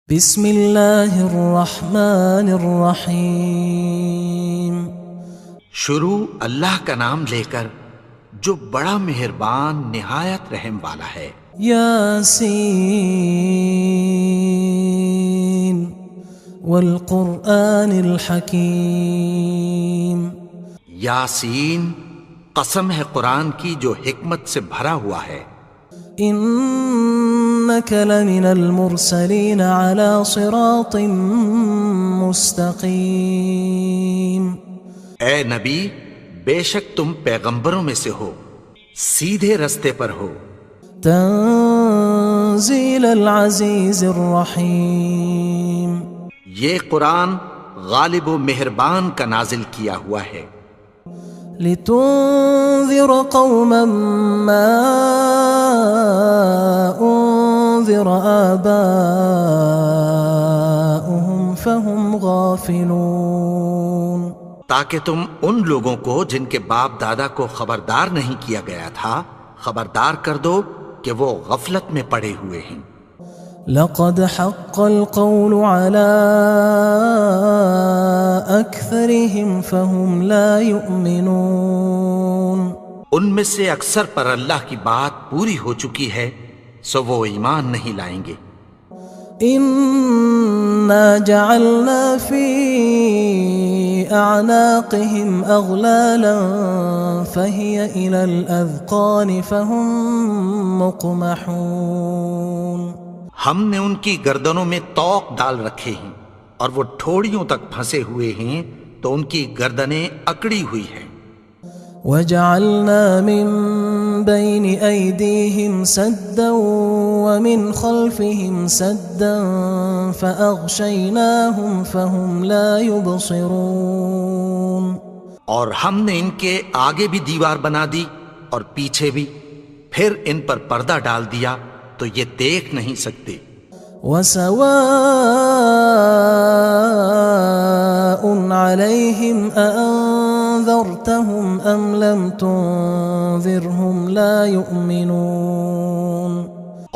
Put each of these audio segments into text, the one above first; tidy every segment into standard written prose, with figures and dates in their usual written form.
بسم اللہ الرحمن الرحیم۔ شروع اللہ کا نام لے کر جو بڑا مہربان نہایت رحم والا ہے۔ یاسین والقرآن الحکیم۔ یاسین، قسم ہے قرآن کی جو حکمت سے بھرا ہوا ہے۔ انک لمن المرسلین علی صراط مستقیم۔ اے نبی، بے شک تم پیغمبروں میں سے ہو، سیدھے رستے پر ہو۔ تنزیل العزیز الرحیم۔ یہ قرآن غالب و مہربان کا نازل کیا ہوا ہے۔ لتنذر قوما ما انذر آباؤهم فهم غافلون۔ تاکہ تم ان لوگوں کو جن کے باپ دادا کو خبردار نہیں کیا گیا تھا خبردار کر دو کہ وہ غفلت میں پڑے ہوئے ہیں۔ لقد حق القول على أكثرهم فهم لا يؤمنون۔ ان میں سے اکثر پر اللہ کی بات پوری ہو چکی ہے سو وہ ایمان نہیں لائیں گے۔ إنا جعلنا في أعناقهم أغلالا فهي إلى الأذقان فهم مقمحون۔ ہم نے ان کی گردنوں میں طوق ڈال رکھے ہیں اور وہ ٹھوڑیوں تک پھنسے ہوئے ہیں تو ان کی گردنیں اکڑی ہوئی ہیں۔ وجعلنا من بين أيديهم سدا ومن خلفهم سدا فأغشيناهم فهم لا يبصرون۔ اور ہم نے ان کے آگے بھی دیوار بنا دی اور پیچھے بھی، پھر ان پر پردہ ڈال دیا تو یہ دیکھ نہیں سکتے۔ وسواء عليهم أأنذرتهم أم لم تنذرهم لا يؤمنون۔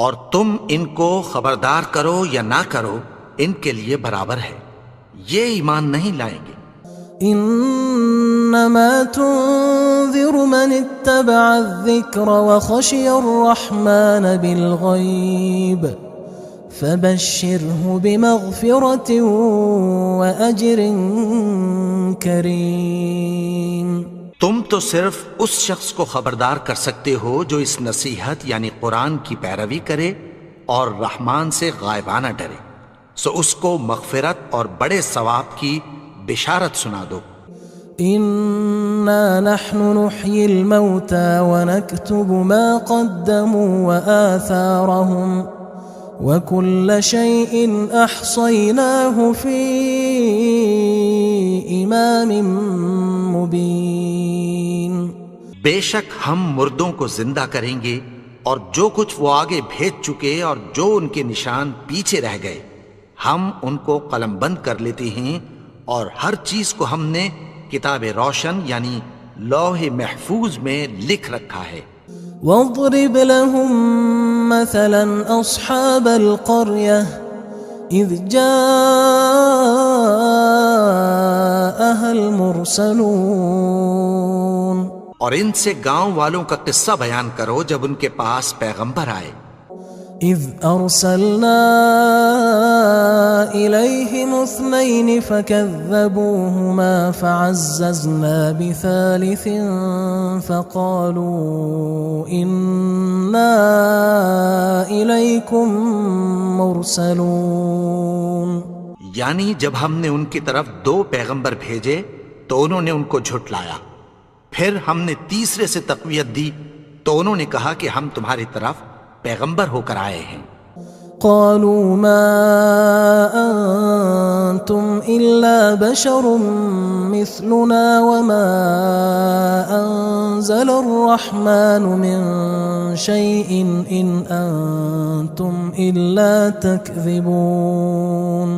اور تم ان کو خبردار کرو یا نہ کرو ان کے لیے برابر ہے، یہ ایمان نہیں لائیں گے۔ انما تنذر من اتبع الذکر وخشی الرحمن بالغیب فبشرہ بمغفرۃ واجر کریم۔ تم تو صرف اس شخص کو خبردار کر سکتے ہو جو اس نصیحت یعنی قرآن کی پیروی کرے اور رحمان سے غائبانہ ڈرے، سو اس کو مغفرت اور بڑے ثواب کی بشارت سنا دو۔ انا نحن نحيي الموتى ونكتب ما قدموا وآثارهم وكل شيء احصيناه في امام مبين۔ بے شک ہم مردوں کو زندہ کریں گے اور جو کچھ وہ آگے بھیج چکے اور جو ان کے نشان پیچھے رہ گئے ہم ان کو قلم بند کر لیتے ہیں، اور ہر چیز کو ہم نے کتاب روشن یعنی لوح محفوظ میں لکھ رکھا ہے۔ واضرب لهم مثلا اصحاب القرية اذ جاءها المرسلون۔ اور ان سے گاؤں والوں کا قصہ بیان کرو جب ان کے پاس پیغمبر آئے۔ اذ ارسلنا الیہم اثنین فکذبوہما فعززنا بثالث فقالوا انا الیکم مرسلون۔ یعنی جب ہم نے ان کی طرف 2 پیغمبر بھیجے تو انہوں نے ان کو جھٹلایا، پھر ہم نے تیسرے سے تقویت دی تو انہوں نے کہا کہ ہم تمہاری طرف پیغمبر ہو کر آئے ہیں۔ قالوا ما انتم الا بشر مثلنا وما انزل الرحمن من شيء ان انتم الا تكذبون۔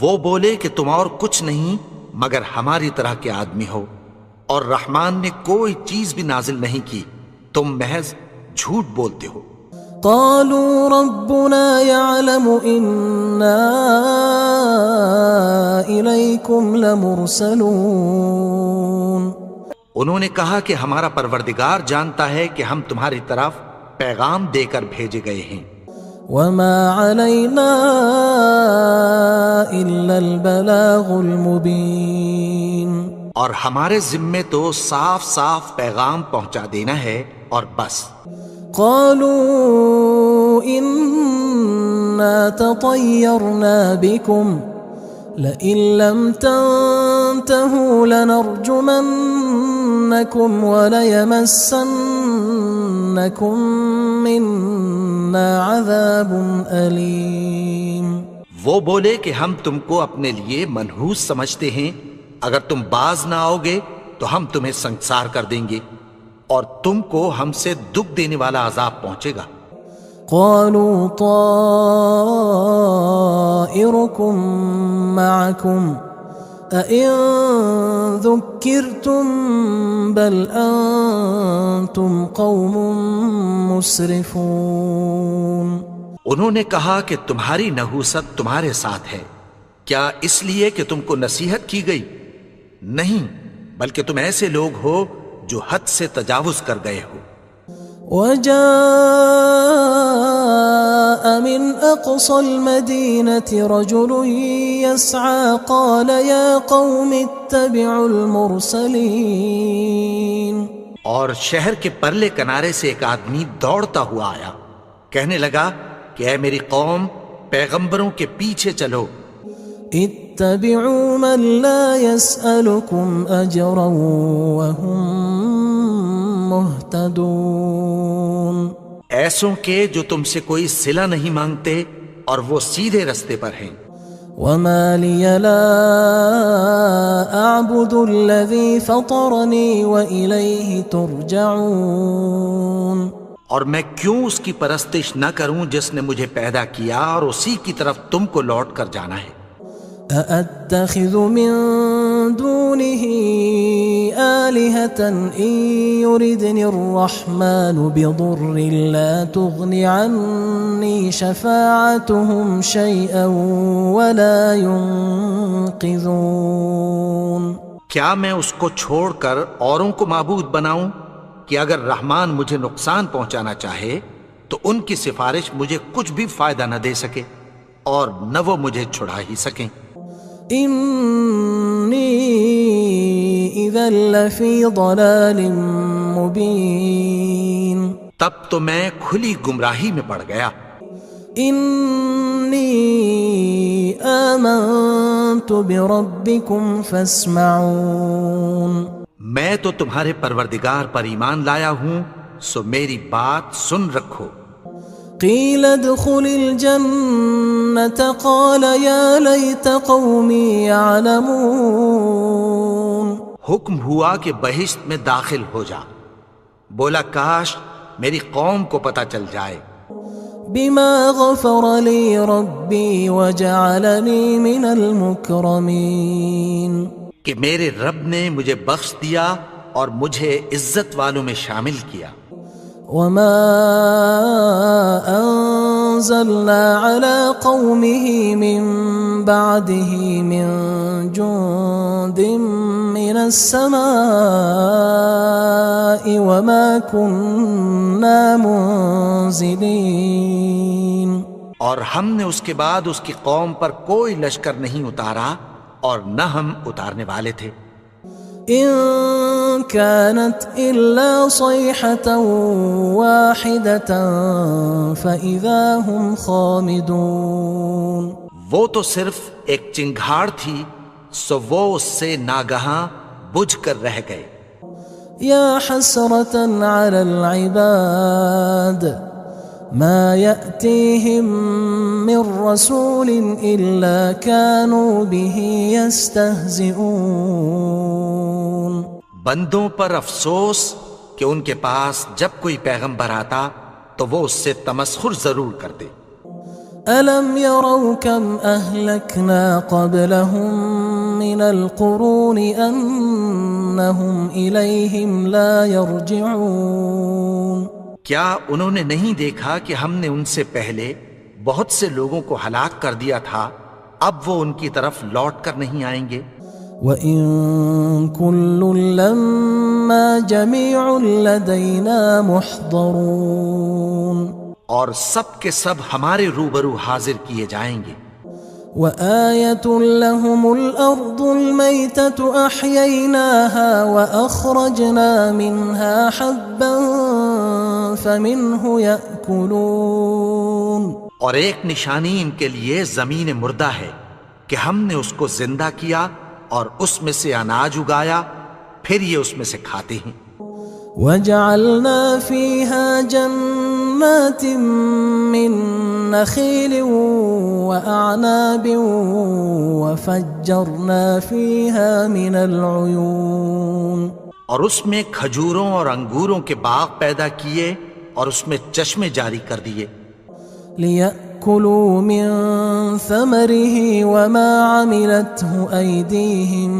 وہ بولے کہ تم اور کچھ نہیں مگر ہماری طرح کے آدمی ہو، اور رحمان نے کوئی چیز بھی نازل نہیں کی، تم محض جھوٹ بولتے ہو۔ قالوا ربنا يعلم إنا إليكم لمرسلون. انہوں نے کہا کہ ہمارا پروردگار جانتا ہے کہ ہم تمہاری طرف پیغام دے کر بھیجے گئے ہیں. وما علينا إلا البلاغ المبين. اور ہمارے ذمے تو صاف صاف پیغام پہنچا دینا ہے اور بس. قالوا إنا تطيرنا بكم لئن لم تنتهوا لنرجمنكم وليمسنكم منا عذاب أليم. وہ بولے کہ ہم تم کو اپنے لیے منحوس سمجھتے ہیں، اگر تم باز نہ آؤ گے تو ہم تمہیں سنسار کر دیں گے اور تم کو ہم سے دکھ دینے والا عذاب پہنچے گا. قالوا طائركم معكم أئن ذكرتم بل أنتم قوم مسرفون. انہوں نے کہا کہ تمہاری نحوست تمہارے ساتھ ہے، کیا اس لیے کہ تم کو نصیحت کی گئی؟ نہیں، بلکہ تم ایسے لوگ ہو جو حد سے تجاوز کر گئے ہو. وجاء من أقصى المدينة رجل يسعى قال يا قوم اتبعوا المرسلين. اور شہر کے پرلے کنارے سے ایک آدمی دوڑتا ہوا آیا، کہنے لگا کہ اے میری قوم، پیغمبروں کے پیچھے چلو. اتبعوا من لا يسألكم أجرا وهم مهتدون. ایسوں کے جو تم سے کوئی صلہ نہیں مانگتے اور وہ سیدھے رستے پر ہیں. وما لي لا أعبد الذي فطرني وإليه ترجعون. اور میں کیوں اس کی پرستش نہ کروں جس نے مجھے پیدا کیا اور اسی کی طرف تم کو لوٹ کر جانا ہے. أأتخذ من دونه آلهة إن يردني الرحمن بضر لا تغن عني شفاعتهم شيئا ولا ينقذون. کیا میں اس کو چھوڑ کر اوروں کو معبود بناؤں کہ اگر رحمان مجھے نقصان پہنچانا چاہے تو ان کی سفارش مجھے کچھ بھی فائدہ نہ دے سکے اور نہ وہ مجھے چھڑا ہی سکیں. إني إذا لفي ضلال مبين. تب تو میں کھلی گمراہی میں پڑ گیا. إني آمنت بربكم فاسمعون. میں تو تمہارے پروردگار پر ایمان لایا ہوں، سو میری بات سن رکھو. قيل ادخل الجنة قال يا ليت قومي يعلمون. حکم ہوا کہ بہشت میں داخل ہو جا. بولا کاش میری قوم کو پتہ چل جائے. بما غفر لي ربي وجعلني من المكرمين. کہ میرے رب نے مجھے بخش دیا اور مجھے عزت والوں میں شامل کیا. وما أنزلنا على قومه من بعده من جند من السماء وما كنا منزلين. اور ہم نے اس کے بعد اس کی قوم پر کوئی لشکر نہیں اتارا اور نہ ہم اتارنے والے تھے. إن كانت إلا صيحة واحدة فإذا هم خامدون. وہ تو صرف ایک چنگھاڑ تھی، سو وہ اس سے ناگہاں بجھ کر رہ گئے. يا حسرة على العباد ما يأتيهم من رسول إلا كانوا به يستهزئون. بندوں پر افسوس کہ ان کے پاس جب کوئی پیغمبر آتا تو وہ اس سے تمسخر ضرور کرتے. ألم يروا كم أهلكنا قبلهم من القرون أنهم إليهم لا يرجعون. کیا انہوں نے نہیں دیکھا کہ ہم نے ان سے پہلے بہت سے لوگوں کو ہلاک کر دیا تھا، اب وہ ان کی طرف لوٹ کر نہیں آئیں گے؟ وَإِن كُلٌّ لَمَّا جَمِيعٌ لَدَيْنَا مُحْضَرُونَ، اور سب کے سب ہمارے روبرو حاضر کیے جائیں گے۔ وَآيَةٌ لَهُمُ الْأَرْضُ الْمَيْتَةُ أَحْيَيْنَاهَا وَأَخْرَجْنَا مِنْهَا حَبًّا فَمِنْهُ يَأْكُلُونَ، اور ایک نشانی ان کے لیے زمین مردہ ہے کہ ہم نے اس کو زندہ کیا اور اس میں سے اناج اگایا، پھر یہ اس میں سے کھاتے ہیں۔ وَجَعَلْنَا فِيهَا جَنَّاتٍ مِّن نَخِيلٍ وَأَعْنَابٍ وَفَجَّرْنَا فِيهَا مِنَ الْعُيُونِ، اور اس میں کھجوروں اور انگوروں کے باغ پیدا کیے اور اس میں چشمے جاری کر دیے، لِيَأْكُلُوا مِن ثَمَرِهِ وَمَا عَمِلَتْهُ أَيْدِيهِمْ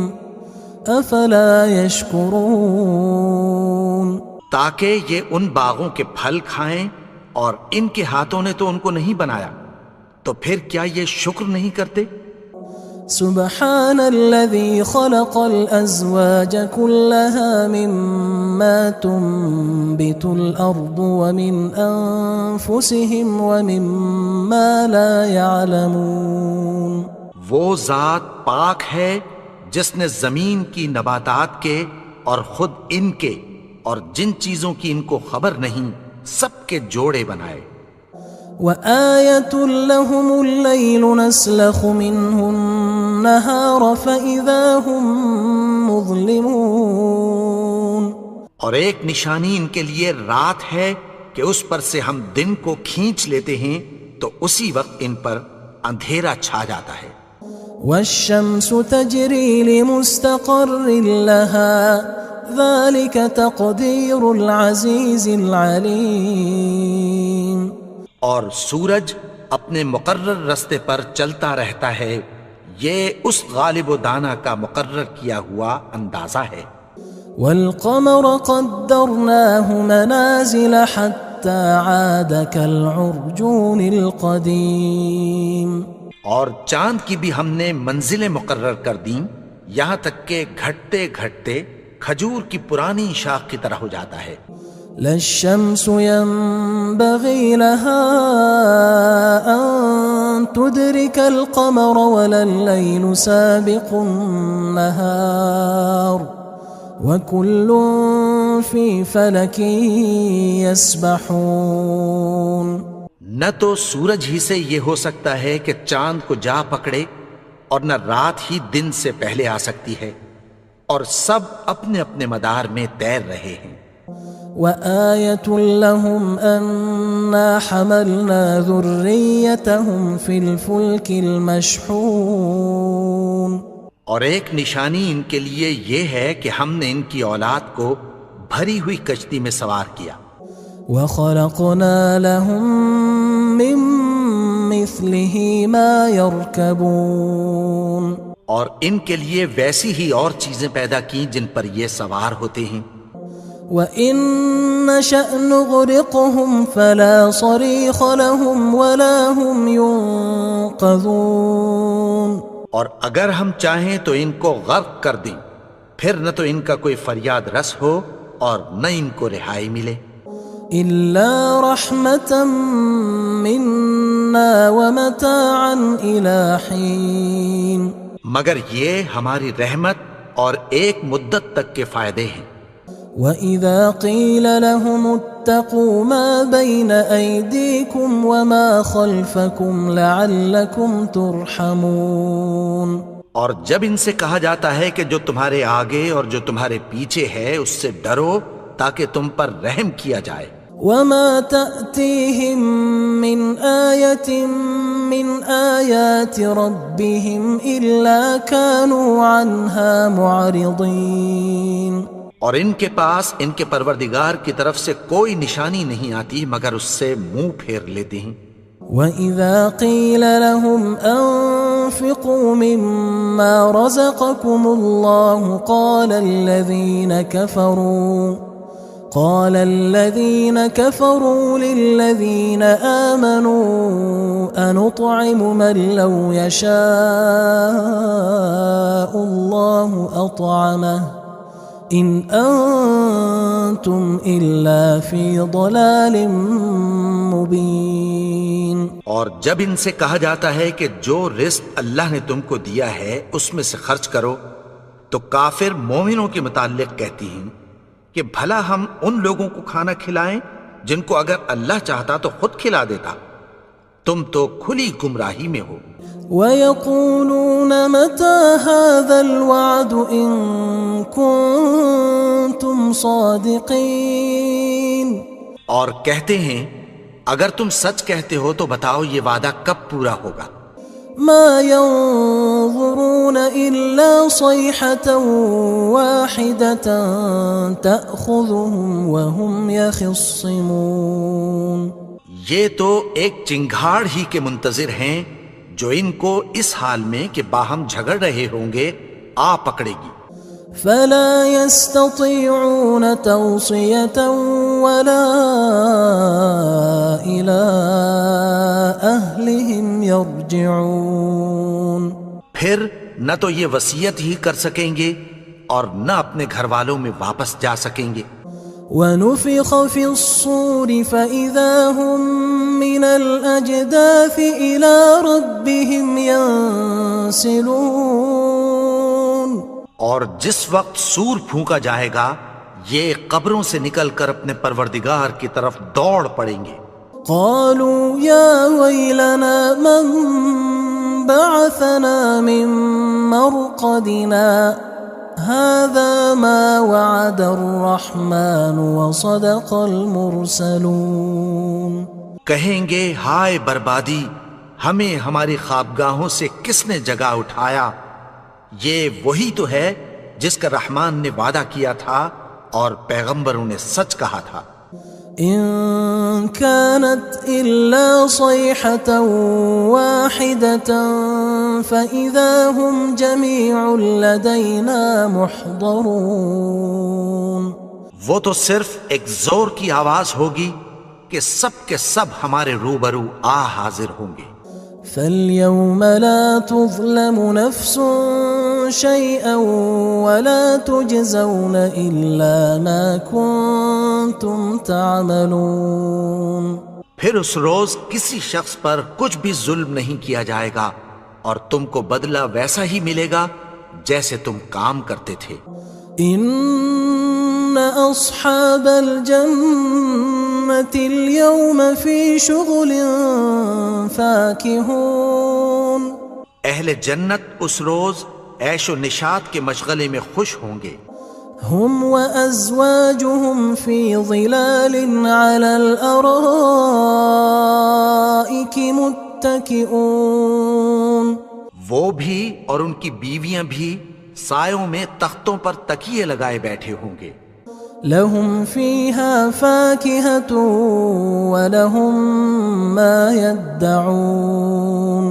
أَفَلَا يَشْكُرُونَ، تاکہ یہ ان باغوں کے پھل کھائیں، اور ان کے ہاتھوں نے تو ان کو نہیں بنایا، تو پھر کیا یہ شکر نہیں کرتے؟ سبحان الذي خلق الأزواج كلها مما تنبت الأرض ومن أنفسهم ومما لا يعلمون، وہ ذات پاک ہے جس نے زمین کی نباتات کے اور خود ان کے اور جن چیزوں کی ان کو خبر نہیں سب کے جوڑے بنائے۔ وآية لهم الليل نسلخ منه النهار فإذا هم مظلمون، اور ایک نشانی ان کے لیے رات ہے کہ اس پر سے ہم دن کو کھینچ لیتے ہیں تو اسی وقت ان پر اندھیرا چھا جاتا ہے۔ والشمس تجري لمستقر لها ذلك تقدير العزيز العليم، اور سورج اپنے مقرر رستے پر چلتا رہتا ہے، یہ اس غالب و دانا کا مقرر کیا ہوا اندازہ ہے۔ والقمر قدرناه منازل حتى عاد كالعرجون القديم، اور چاند کی بھی ہم نے منزلیں مقرر کر دیں، یہاں تک کہ گھٹتے گھٹتے کھجور کی پرانی شاخ کی طرح ہو جاتا ہے۔ لا الشمس ينبغي لها أن تدرك القمر ولا الليل سابق النهار وكل في فلك يسبحون، نہ تو سورج ہی سے یہ ہو سکتا ہے کہ چاند کو جا پکڑے، اور نہ رات ہی دن سے پہلے آ سکتی ہے، اور سب اپنے اپنے مدار میں تیر رہے ہیں۔ وآية لهم أنا حملنا ذريتهم في الفلك المشحون، اور ایک نشانی ان کے لیے یہ ہے کہ ہم نے ان کی اولاد کو بھری ہوئی کشتی میں سوار کیا۔ وخلقنا لهم من مثله ما يركبون، اور ان کے لیے ویسی ہی اور چیزیں پیدا کی جن پر یہ سوار ہوتے ہیں۔ وَإِن نَّشَأْ نُغْرِقْهُمْ فَلَا صَرِيخَ لَهُمْ وَلَا هُمْ يُنقَذُونَ، اور اگر ہم چاہیں تو ان کو غرق کر دیں، پھر نہ تو ان کا کوئی فریاد رس ہو اور نہ ان کو رہائی ملے۔ إِلَّا رَحْمَةً مِنَّا وَمَتَاعًا إِلَى حِينٍ، مگر یہ ہماری رحمت اور ایک مدت تک کے فائدے ہیں۔ وَإِذَا قِيلَ لَهُمُ اتَّقُوا مَا بَيْنَ أَيْدِيكُمْ وَمَا خَلْفَكُمْ لَعَلَّكُمْ تُرْحَمُونَ، اور جب ان سے کہا جاتا ہے کہ جو تمہارے آگے اور جو تمہارے پیچھے ہے اس سے ڈرو تاکہ تم پر رحم کیا جائے۔ وَمَا تَأْتِيهِم مِّنْ آيَةٍ مِّنْ آيَاتِ رَبِّهِمْ إِلَّا كَانُوا عَنْهَا مُعْرِضِينَ، اور ان کے پاس ان کے پروردگار کی طرف سے کوئی نشانی نہیں آتی مگر اس سے منہ پھیر لیتے ہیں۔ وَإِذَا قِيلَ لَهُمْ أَنفِقُوا مِمَّا رَزَقَكُمُ اللَّهُ قال الذين كفروا للذين آمنوا أنطعم من لو يشاء الله أطعمه إن أنتم إلا في ضلال مبين. اور جب ان سے کہا جاتا ہے کہ جو رزق اللہ نے تم کو دیا ہے اس میں سے خرچ کرو، تو کافر مومنوں کے متعلق کہتی ہیں کہ بھلا ہم ان لوگوں کو کھانا کھلائیں جن کو اگر اللہ چاہتا تو خود کھلا دیتا. تم تو کھلی گمراہی میں ہو. وَيَقُولُونَ مَتَى هَذَا الْوَعْدُ إِن كُنتُمْ صَادِقِينَ. اور کہتے ہیں اگر تم سچ کہتے ہو تو بتاؤ یہ وعدہ کب پورا ہوگا. مَا يَنظُرُونَ إِلَّا صَيْحَةً وَاحِدَةً تَأْخُذُهُمْ وَهُمْ يَخِصِّمُونَ. یہ تو ایک چنگھاڑ ہی کے منتظر ہیں جو ان کو اس حال میں کہ باہم جھگڑ رہے ہوں گے آ پکڑے گی. فلا يستطيعون توصية ولا إلى أهلهم يرجعون. پھر نہ تو یہ وصیت ہی کر سکیں گے اور نہ اپنے گھر والوں میں واپس جا سکیں گے. ونفخ في الصور فإذا هم من الأجداث إلى ربهم ينسلون. اور جس وقت سور پھونکا جائے گا یہ قبروں سے نکل کر اپنے پروردگار کی طرف دوڑ پڑیں گے. قالوا يا ويلنا من بعثنا من مرقدنا هذا ما وعد الرحمن وصدق المرسلون. کہیں گے ہائے بربادی، ہمیں ہماری خوابگاہوں سے کس نے جگا اٹھایا. یہ وہی تو ہے جس کا رحمان نے وعدہ کیا تھا اور پیغمبروں نے سچ کہا تھا. إن كانت إلا صيحة واحدة فإذا هم جميع لدينا محضرون. وہ تو صرف ایک زور کی آواز ہوگی کہ سب کے سب ہمارے روبرو آ حاضر ہوں گے. فاليوم لا تظلم نفس شيئا ولا تجزون إلا ما كنتم تعملون. پھر اس روز کسی شخص پر کچھ بھی ظلم نہیں کیا جائے گا اور تم کو بدلہ ویسا ہی ملے گا جیسے تم کام کرتے تھے. إن أصحاب الجنة اليوم في شغل فاكهون. اہل جنت اس روز عیش و نشاط کے مشغلے میں خوش ہوں گے. هم وأزواجهم في ظلال على الأرائك متكئون. وہ بھی اور ان کی بیویاں بھی سایوں میں تختوں پر تکیے لگائے بیٹھے ہوں گے. لهم فيها فاكهة ولهم ما يدعون.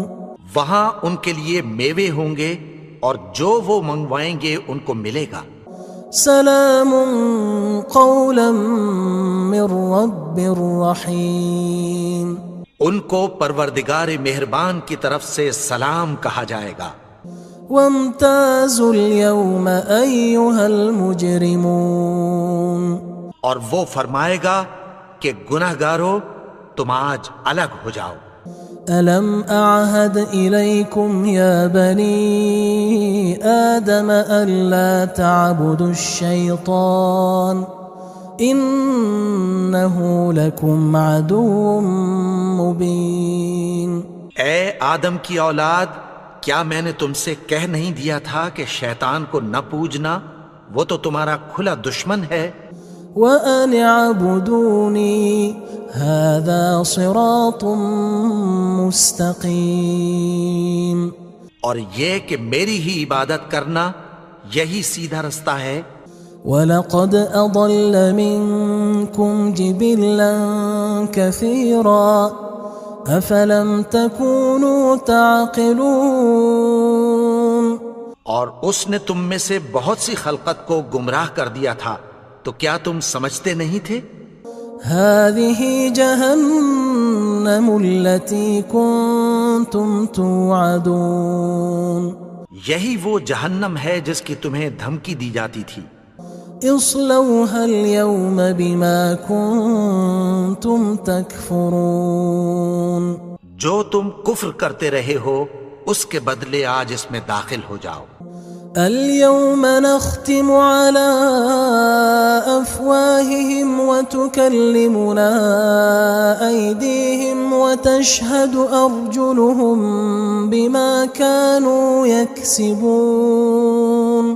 وہاں ان کے لیے میوے ہوں گے اور جو وہ منگوائیں گے ان کو ملے گا. سلام قولا من رب رحیم. ان کو پروردگار مہربان کی طرف سے سلام کہا جائے گا. وامتازوا اليوم أيها المجرمون. اور وہ فرمائے گا کہ گناہگارو تم آج الگ ہو جاؤ. ألم أعهد إليكم يا بني آدم ألا تعبدوا الشيطان إنه لكم عدو مبين. اے آدم کی اولاد، کیا میں نے تم سے کہہ نہیں دیا تھا کہ شیطان کو نہ پوجنا، وہ تو تمہارا کھلا دشمن ہے. وَأَنِ اعْبُدُونِي هَذَا صِرَاطٌ مُسْتَقِيمٌ. اور یہ کہ میری ہی عبادت کرنا یہی سیدھا رستہ ہے. وَلَقَدْ أَضَلَّ مِنْكُمْ جِبِلًّا كَثِيرًا أَفَلَمْ تَكُونُوا تَعْقِلُونَ. اور اس نے تم میں سے بہت سی خلقت کو گمراہ کر دیا تھا، تو کیا تم سمجھتے نہیں تھے؟ هذه جهنم التي كنتم توعدون یہی وہ جہنم ہے جس کی تمہیں دھمکی دی جاتی تھی۔ اصلوها اليوم بما كنتم تكفرون جو تم کفر کرتے رہے ہو اس کے بدلے آج اس میں داخل ہو جاؤ۔ اليوم نختم على أفواههم وتكلمنا أيديهم وتشهد أرجلهم بما كانوا يكسبون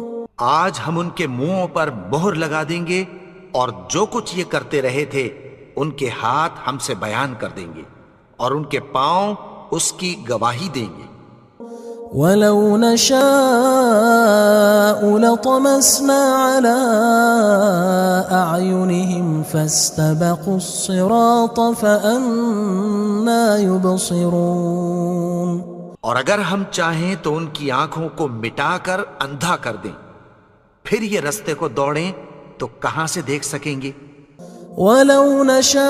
آج ہم ان کے منہوں پر مہر لگا دیں گے اور جو کچھ یہ کرتے رہے تھے ان کے ہاتھ ہم سے بیان کر دیں گے اور ان کے پاؤں اس کی گواہی دیں گے۔ وَلَوْ نَشَاءُ لَطَمَسْنَا عَلَىٰ أَعْيُنِهِمْ فَاسْتَبَقُوا الصِّرَاطَ فَأَنَّىٰ يُبْصِرُونَ اور اگر ہم چاہیں تو ان کی آنکھوں کو مٹا کر اندھا کر دیں، پھر یہ رستے کو دوڑیں تو کہاں سے دیکھ سکیں گے؟ وَلَوْ نَشَاءُ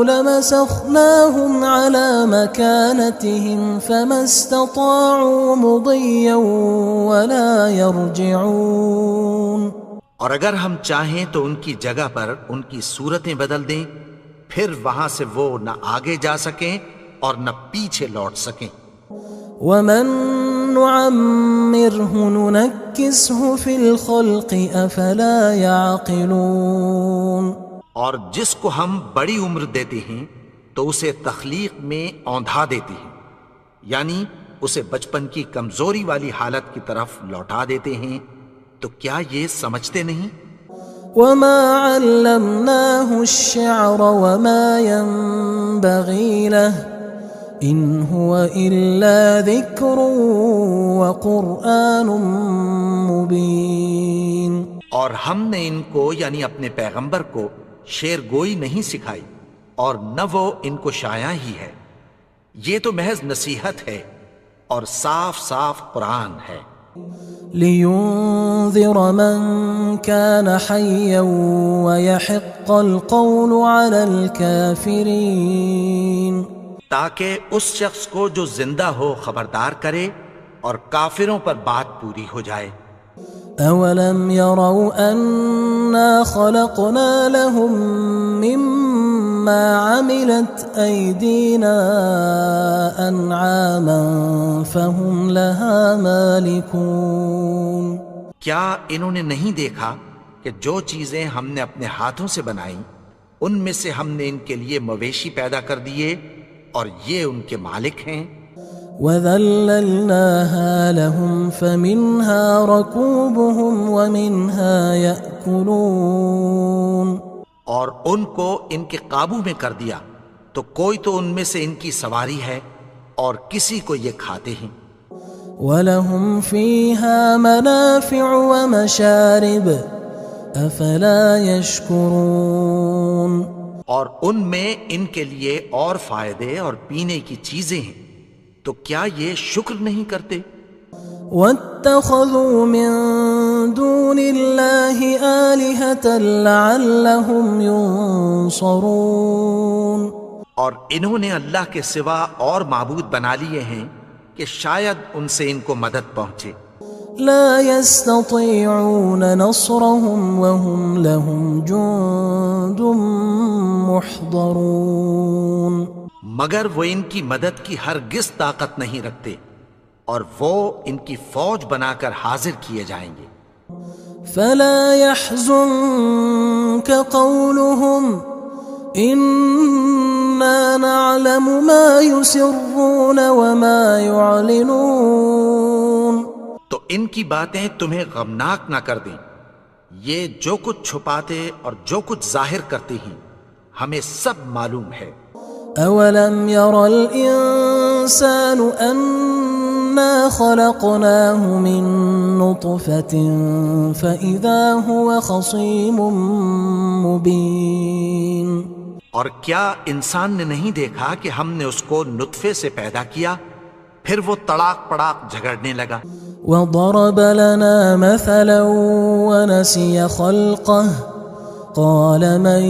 لَمَسَخْنَاهُمْ عَلَىٰ مَكَانَتِهِمْ فَمَا اسْتَطَاعُوا مُضِيًّا وَلَا يَرْجِعُونَ اور اگر ہم چاہیں تو ان کی جگہ پر ان کی صورتیں بدل دیں، پھر وہاں سے وہ نہ آگے جا سکیں اور نہ پیچھے لوٹ سکیں۔ وَمَن نُعَمِّرْهُ نُنَكِّسْهُ فِي الْخَلْقِ أَفَلَا يَعْقِلُونَ اور جس کو ہم بڑی عمر دیتے ہیں تو اسے تخلیق میں اوندھا دیتے ہیں، یعنی اسے بچپن کی کمزوری والی حالت کی طرف لوٹا دیتے ہیں، تو کیا یہ سمجھتے نہیں؟ وَمَا عَلَّمْنَاهُ الشِّعْرَ وَمَا يَنبَغِي لَهُ إِنْ هُوَ إِلَّا ذِكْرٌ وَقُرْآنٌ مُبِينٌ اور ہم نے ان کو یعنی اپنے پیغمبر کو شعر گوئی نہیں سکھائی اور نہ وہ ان کو شایع ہی ہے، یہ تو محض نصیحت ہے اور صاف صاف قرآن ہے۔ لِيُنذِرَ مَن كَانَ حَيًّا وَيَحِقَّ الْقَوْلُ عَلَى الْكَافِرِينَ تاکہ اس شخص کو جو زندہ ہو خبردار کرے اور کافروں پر بات پوری ہو جائے۔ أَوَلَمْ يَرَوْا أَنَّا خَلَقْنَا لَهُم مِّمَّا عَمِلَتْ أَيْدِينَا أَنْعَامًا فَهُمْ لَهَا مَالِكُونَ کیا انہوں نے نہیں دیکھا کہ جو چیزیں ہم نے اپنے ہاتھوں سے بنائیں ان میں سے ہم نے ان کے لیے مویشی پیدا کر دیے اور یہ ان کے مالک ہیں۔ وَذَلَّلْنَاهَا لَهُمْ فَمِنْهَا رَكُوبُهُمْ وَمِنْهَا يَأْكُلُونَ اور ان کو ان کے قابو میں کر دیا تو کوئی تو ان میں سے ان کی سواری ہے اور کسی کو یہ کھاتے ہیں۔ وَلَهُمْ فِيهَا مَنَافِعُ وَمَشَارِبُ أَفَلَا يَشْكُرُونَ اور ان میں ان کے لیے اور فائدے اور پینے کی چیزیں ہیں، تو کیا یہ شکر نہیں کرتے؟ وَاتَّخَذُوا مِن دُونِ اللَّهِ آلِهَةً لَعَلَّهُمْ يُنصَرُونَ اور انہوں نے اللہ کے سوا اور معبود بنا لیے ہیں کہ شاید ان سے ان کو مدد پہنچے۔ لا يستطيعون نصرهم وهم لهم جند محضرون مگر وہ ان کی مدد کی ہرگز طاقت نہیں رکھتے اور وہ ان کی فوج بنا کر حاضر کیے جائیں گے۔ فلا يحزنك قولهم إنا نعلم ما يسرون وما يعلنون تو ان کی باتیں تمہیں غمناک نہ کر دیں، یہ جو کچھ چھپاتے اور جو کچھ ظاہر کرتے ہیں ہمیں سب معلوم ہے۔ أولم ير الإنسان أنا خلقناه من نطفة فإذا هو خصيم مبين اور کیا انسان نے نہیں دیکھا کہ ہم نے اس کو نطفے سے پیدا کیا، پھر وہ تڑاک پڑاک جھگڑنے لگا۔ وضرب لنا مثلا ونسي خلقه قال من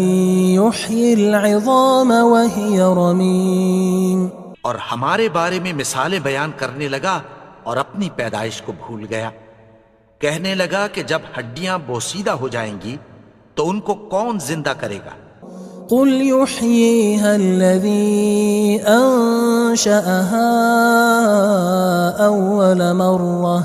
يحيي العظام وهي رميم اور ہمارے بارے میں مثالیں بیان کرنے لگا اور اپنی پیدائش کو بھول گیا۔ کہنے لگا کہ جب ہڈیاں بوسیدہ ہو جائیں گی تو ان کو کون زندہ کرے گا؟ قل يحييها الذي أنشأها أول مرة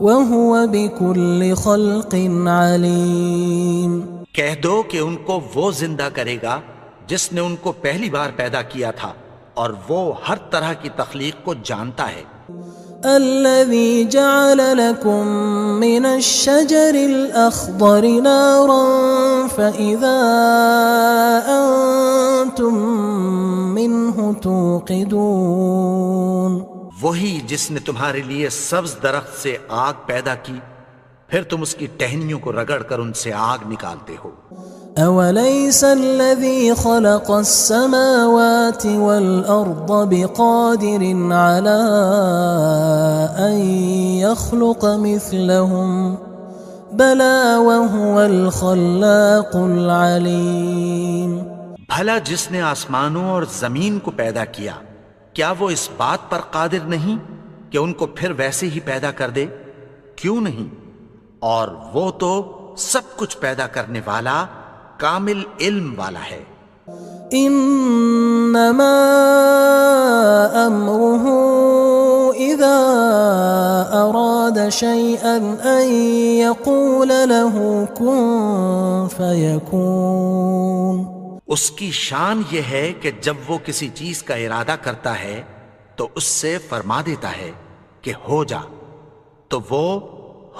وهو بكل خلق عليم۔ کہہ دو کہ ان کو وہ زندہ کرے گا جس نے ان کو پہلی بار پیدا کیا تھا اور وہ ہر طرح کی تخلیق کو جانتا ہے۔ الذي جعل لكم من الشجر الأخضر نارا فإذا أنتم منه توقدون۔ وہی جس نے تمہارے لیے سبز درخت سے آگ پیدا کی، پھر تم اس کی ٹہنیوں کو رگڑ کر ان سے آگ نکالتے ہو۔ أوليس الذي خلق السماوات والأرض بقادر على أن يخلق مثلهم بلى وهو الخلاق العليم۔ بھلا جس نے آسمانوں اور زمین کو پیدا کیا، کیا وہ اس بات پر قادر نہیں کہ ان کو پھر ویسے ہی پیدا کر دے؟ کیوں نہیں؟ اور وہ تو سب کچھ پیدا کرنے والا، کامل علم والا ہے۔ انما امره اذا اراد شيئا ان يقول له كن فيكون۔ اس کی شان یہ ہے کہ جب وہ کسی چیز کا ارادہ کرتا ہے تو اس سے فرما دیتا ہے کہ ہو جا، تو وہ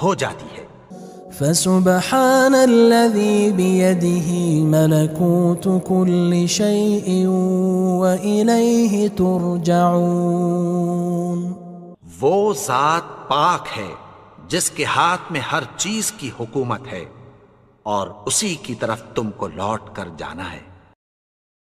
ہو جاتی ہے۔ فسبحان الذي بيده ملكوت كل شيء وإليه ترجعون۔ وہ ذات پاک ہے جس کے ہاتھ میں ہر چیز کی حکومت ہے اور اسی کی طرف تم کو لوٹ کر جانا ہے۔